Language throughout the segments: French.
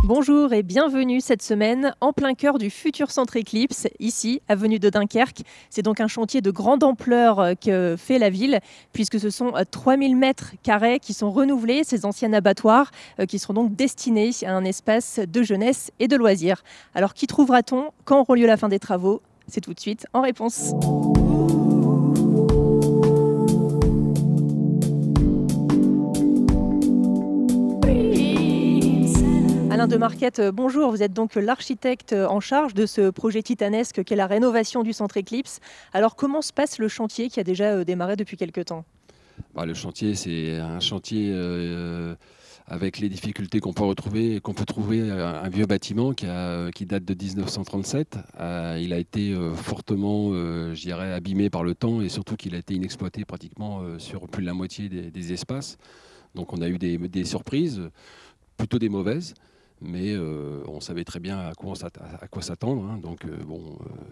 Bonjour et bienvenue cette semaine en plein cœur du futur centre Eclipse, ici, avenue de Dunkerque. C'est donc un chantier de grande ampleur que fait la ville, puisque ce sont 3000 mètres carrés qui sont renouvelés, ces anciens abattoirs qui seront donc destinés à un espace de jeunesse et de loisirs. Alors qui trouvera-t-on quand auront lieu la fin des travaux? C'est tout de suite en réponse. Alain de Marquette, bonjour. Vous êtes donc l'architecte en charge de ce projet titanesque qu'est la rénovation du centre Eclipse. Alors comment se passe le chantier qui a déjà démarré depuis quelques temps? Le chantier, c'est un chantier avec les difficultés qu'on peut retrouver, qu'on peut trouver un vieux bâtiment qui date de 1937. Il a été fortement, je dirais, abîmé par le temps et surtout qu'il a été inexploité pratiquement sur plus de la moitié des espaces. Donc on a eu des surprises, plutôt des mauvaises. Mais on savait très bien à quoi s'attendre. Hein. Donc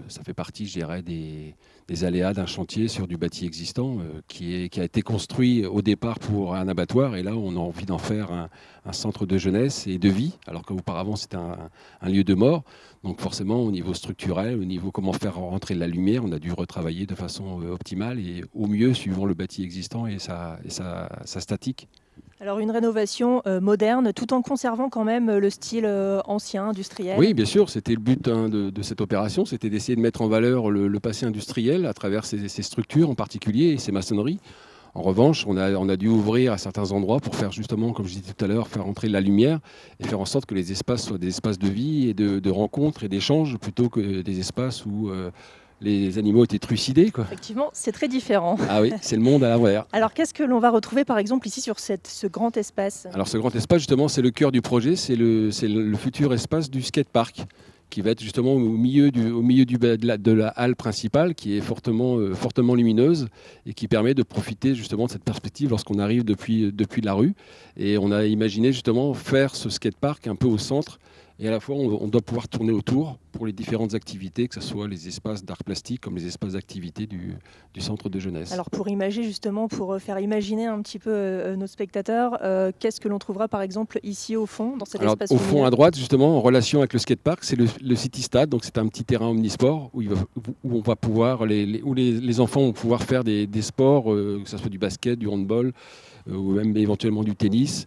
ça fait partie, je dirais, des aléas d'un chantier sur du bâti existant qui a été construit au départ pour un abattoir. Et là, on a envie d'en faire un centre de jeunesse et de vie, alors qu'auparavant, c'était un lieu de mort. Donc forcément, au niveau structurel, au niveau comment faire rentrer de la lumière, on a dû retravailler de façon optimale et au mieux suivant le bâti existant et sa statique. Alors une rénovation moderne, tout en conservant quand même le style ancien, industriel. Oui, bien sûr, c'était le but de cette opération, c'était d'essayer de mettre en valeur le passé industriel à travers ces structures en particulier et ces maçonneries. En revanche, on a dû ouvrir à certains endroits pour faire justement, comme je disais tout à l'heure, faire entrer de la lumière et faire en sorte que les espaces soient des espaces de vie et de rencontres et d'échanges plutôt que des espaces où les animaux étaient trucidés, quoi. Effectivement, c'est très différent. Ah oui, c'est le monde à l'envers. Alors qu'est-ce que l'on va retrouver par exemple ici sur ce grand espace? Alors ce grand espace, justement, c'est le cœur du projet, c'est le futur espace du skatepark qui va être justement au milieu de la halle principale qui est fortement lumineuse et qui permet de profiter justement de cette perspective lorsqu'on arrive depuis la rue. Et on a imaginé justement faire ce skatepark un peu au centre. Et à la fois, on doit pouvoir tourner autour pour les différentes activités, que ce soit les espaces d'art plastique comme les espaces d'activité du centre de jeunesse. Alors pour imaginer justement, pour faire imaginer un petit peu nos spectateurs, qu'est-ce que l'on trouvera par exemple ici au fond, dans cet espace au fond à droite, justement, en relation avec le skatepark, c'est le City Stade, donc c'est un petit terrain omnisport où on va pouvoir, où les enfants vont pouvoir faire des sports, que ce soit du basket, du handball, ou même éventuellement du tennis.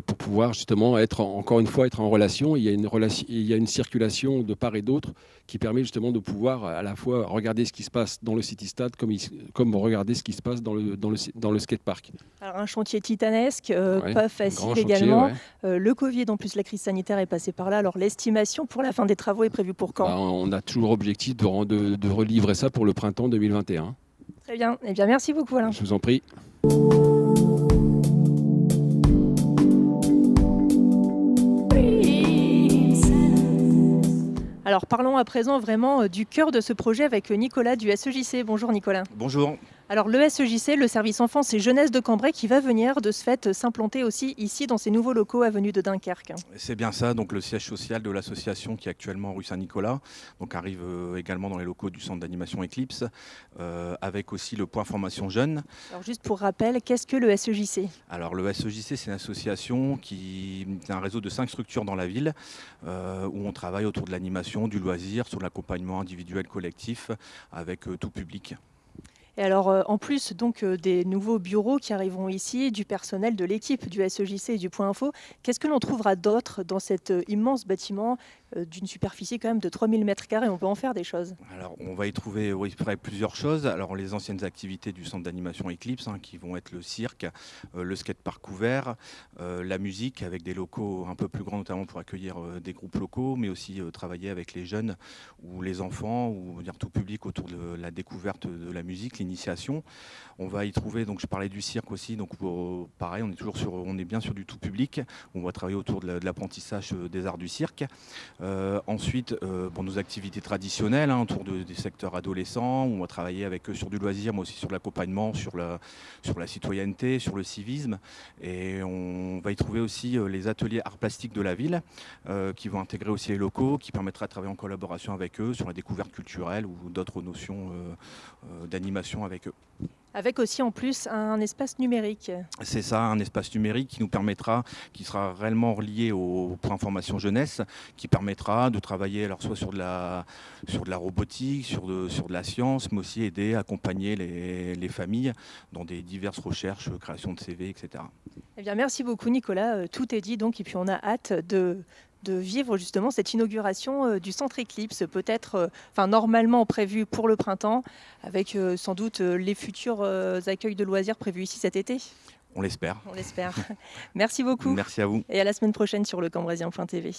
Pour pouvoir justement encore une fois être en relation. Il y a une circulation de part et d'autre qui permet justement de pouvoir à la fois regarder ce qui se passe dans le City Stade comme regarder ce qui se passe dans le skatepark. Alors un chantier titanesque, Ouais, pas facile également. Le Covid, en plus la crise sanitaire est passée par là. Alors l'estimation pour la fin des travaux est prévue pour quand? On a toujours objectif de relivrer ça pour le printemps 2021. Très bien. Eh bien merci beaucoup Alain. Je vous en prie. Alors parlons à présent vraiment du cœur de ce projet avec Nicolas du SEJC. Bonjour Nicolas. Bonjour. Alors le SEJC, le service enfance et jeunesse de Cambrai, qui va venir de ce fait s'implanter aussi ici dans ces nouveaux locaux avenue de Dunkerque. C'est bien ça, donc le siège social de l'association qui est actuellement rue Saint-Nicolas, donc arrive également dans les locaux du centre d'animation Eclipse, avec aussi le point formation jeunes. Alors juste pour rappel, qu'est-ce que le SEJC? Alors le SEJC, c'est une association qui est un réseau de 5 structures dans la ville, où on travaille autour de l'animation, du loisir, sur l'accompagnement individuel collectif avec tout public. Et alors, en plus donc des nouveaux bureaux qui arriveront ici, du personnel de l'équipe du SEJC et du Point Info, qu'est-ce que l'on trouvera d'autre dans cet immense bâtiment d'une superficie quand même de 3000 m²? On peut en faire des choses. Alors, on va y trouver plusieurs choses. Alors, les anciennes activités du centre d'animation Eclipse, qui vont être le cirque, le skatepark ouvert, la musique avec des locaux un peu plus grands, notamment pour accueillir des groupes locaux, mais aussi travailler avec les jeunes ou les enfants, ou dire tout public autour de la découverte de la musique, l'initiation. On va y trouver, donc je parlais du cirque aussi, donc pareil, on est bien sur du tout public. On va travailler autour de l'apprentissage des arts du cirque. Ensuite, nos activités traditionnelles autour des secteurs adolescents, on va travailler avec eux sur du loisir, mais aussi sur l'accompagnement, sur la citoyenneté, sur le civisme. Et on va y trouver aussi les ateliers arts plastiques de la ville, qui vont intégrer aussi les locaux, qui permettra de travailler en collaboration avec eux sur la découverte culturelle ou d'autres notions d'animation avec eux. Avec aussi en plus un espace numérique. C'est ça, un espace numérique qui nous permettra, qui sera réellement relié au point formation jeunesse, qui permettra de travailler alors soit sur de la robotique, sur de la science, mais aussi aider, accompagner les familles dans des diverses recherches, création de CV, etc. Eh bien, merci beaucoup Nicolas, tout est dit donc, et puis on a hâte de vivre justement cette inauguration du centre Eclipse, peut-être, normalement prévu pour le printemps, avec sans doute les futurs accueils de loisirs prévus ici cet été. On l'espère. On l'espère. Merci beaucoup. Merci à vous. Et à la semaine prochaine sur lecambrésilien.tv.